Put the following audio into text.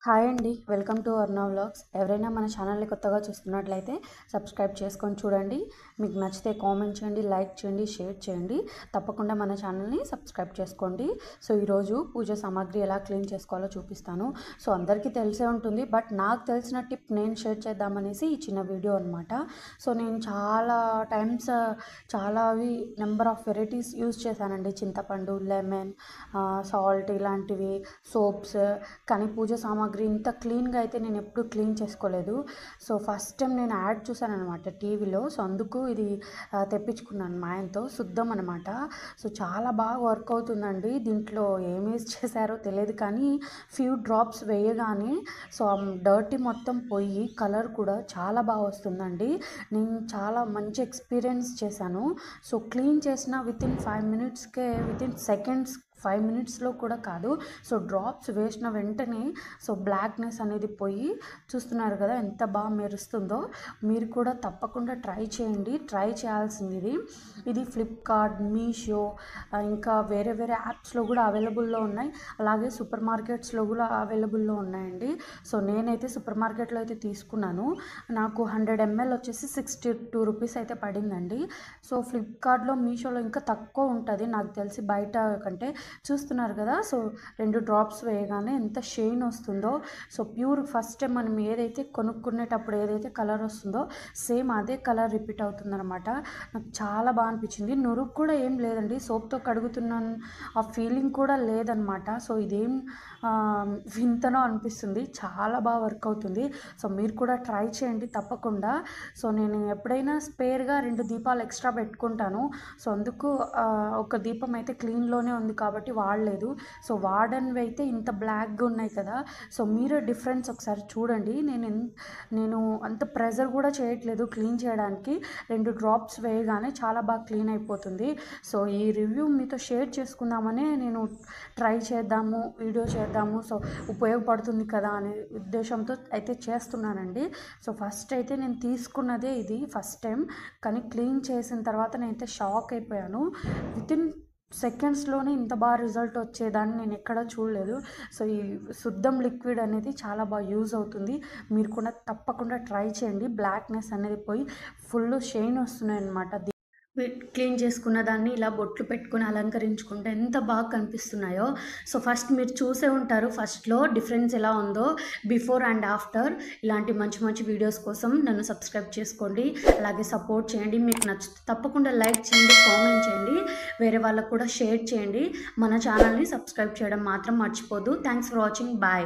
Hi అండి, welcome to అర్ణ vlogs. ఎవరైనా మన ఛానల్ని కొత్తగా చూస్తున్నట్లయితే సబ్స్క్రైబ్ చేసుకొని చూడండి. మీకు నచ్చితే కామెంట్ చేయండి, లైక్ చేయండి, షేర్ చేయండి. తప్పకుండా మన ఛానల్ని సబ్స్క్రైబ్ చేసుకోండి. సో ఈరోజు పూజ సామాగ్రి ఎలా క్లీన్ చేసుకోవాలో చూపిస్తాను. సో అందరికీ తెలిసే ఉంటుంది, బట్ నాకు తెలిసిన టిప్ నేను షేర్ చేద్దామనేసి ఈ చిన్న వీడియో అనమాట. సో నేను చాలా times number of varieties use చేశానండి. చింతపండు, లెమన్, సాల్ట్ ఇలాంటివి, సోప్స్. కానీ పూజ సామాగ్రి ఇంత క్లీన్గా అయితే నేను ఎప్పుడు క్లీన్ చేసుకోలేదు. సో ఫస్ట్ టైం నేను యాడ్ చూసాను అనమాట టీవీలో. సో అందుకు ఇది తెప్పించుకున్నాను మా ఆయనతో. శుద్ధం అనమాట. సో చాలా బాగా వర్క్ అవుతుందండి. దీంట్లో ఏం యూజ్ చేశారో తెలియదు, కానీ ఫ్యూ డ్రాప్స్ వేయగానే సో డర్టీ మొత్తం పోయి కలర్ కూడా చాలా బాగా వస్తుందండి. నేను చాలా మంచి ఎక్స్పీరియన్స్ చేశాను. సో క్లీన్ చేసిన వితిన్ 5 మినిట్స్కే, వితిన్ సెకండ్స్, 5 మినిట్స్లో కూడా కాదు. సో డ్రాప్స్ వేసిన వెంటనే సో బ్లాక్నెస్ అనేది పోయి, చూస్తున్నారు కదా ఎంత బాగా మెరుస్తుందో. మీరు కూడా తప్పకుండా ట్రై చేయండి. ట్రై చేయాల్సింది ఇది ఫ్లిప్కార్ట్, మీషో, ఇంకా వేరే వేరే యాప్స్లో కూడా అవైలబుల్లో ఉన్నాయి. అలాగే సూపర్ మార్కెట్స్లో కూడా అవైలబుల్లో ఉన్నాయండి. సో నేనైతే సూపర్ మార్కెట్లో అయితే తీసుకున్నాను. నాకు 100 ml వచ్చేసి 62 రూపీస్ అయితే పడిందండి. సో ఫ్లిప్కార్ట్లో, మీషోలో ఇంకా తక్కువ ఉంటుంది నాకు తెలిసి బయట కంటే. చూస్తున్నారు కదా, సో 2 డ్రాప్స్ వేయగానే ఎంత షైన్ వస్తుందో. సో ప్యూర్ ఫస్ట్ టైం మనం ఏదైతే కొనుక్కునేటప్పుడు ఏదైతే కలర్ వస్తుందో సేమ్ అదే కలర్ రిపీట్ అవుతుందన్నమాట. నాకు చాలా బాగా అనిపించింది. నురుగు కూడా ఏం లేదండి, సోప్తో కడుగుతున్నాను ఆ ఫీలింగ్ కూడా లేదనమాట. సో ఇదేం వింతనో అనిపిస్తుంది. చాలా బాగా వర్క్ అవుతుంది. సో మీరు కూడా ట్రై చేయండి తప్పకుండా. సో నేను ఎప్పుడైనా స్పేర్గా 2 దీపాలు ఎక్స్ట్రా పెట్టుకుంటాను. సో అందుకు ఒక దీపం అయితే క్లీన్లోనే ఉంది కాబట్టి వాడలేదు. సో వాడనివి అయితే ఇంత బ్లాక్గా ఉన్నాయి కదా. సో మీరు డిఫరెన్స్ ఒకసారి చూడండి. నేను అంత ప్రెజర్ కూడా చేయట్లేదు క్లీన్ చేయడానికి. 2 డ్రాప్స్ వేయగానే చాలా బాగా క్లీన్ అయిపోతుంది. సో ఈ రివ్యూ మీతో షేర్ చేసుకుందామనే నేను ట్రై చేద్దాము, వీడియో చేద్దాము, సో ఉపయోగపడుతుంది కదా అనే ఉద్దేశంతో అయితే చేస్తున్నానండి. సో ఫస్ట్ అయితే నేను తీసుకున్నదే ఇది ఫస్ట్ టైం, కానీ క్లీన్ చేసిన తర్వాత నేనైతే షాక్ అయిపోయాను. వితిన్ సెకండ్స్లోనే ఇంత బాగా రిజల్ట్ వచ్చేదాన్ని నేను ఎక్కడా చూడలేదు. సో ఈ శుద్ధం లిక్విడ్ అనేది చాలా బాగా యూజ్ అవుతుంది. మీరు కూడా తప్పకుండా ట్రై చేయండి. బ్లాక్నెస్ అనేది పోయి ఫుల్ షైన్ వస్తున్నాయి అన్నమాట. క్లీన్ చేసుకున్న దాన్ని ఇలా బొట్లు పెట్టుకుని అలంకరించుకుంటే ఎంత బాగా కనిపిస్తున్నాయో. సో ఫస్ట్ మీరు చూసే ఉంటారు ఫస్ట్లో డిఫరెన్స్ ఎలా ఉందో, బిఫోర్ అండ్ ఆఫ్టర్. ఇలాంటి మంచి మంచి వీడియోస్ కోసం నన్ను సబ్స్క్రైబ్ చేసుకోండి, అలాగే సపోర్ట్ చేయండి. మీకు నచ్చితే తప్పకుండా లైక్ చేయండి, కామెంట్ చేయండి, వేరే వాళ్ళకు కూడా షేర్ చేయండి. మన ఛానల్ని సబ్స్క్రైబ్ చేయడం మాత్రం మర్చిపోద్దు. Thanks for watching. బాయ్.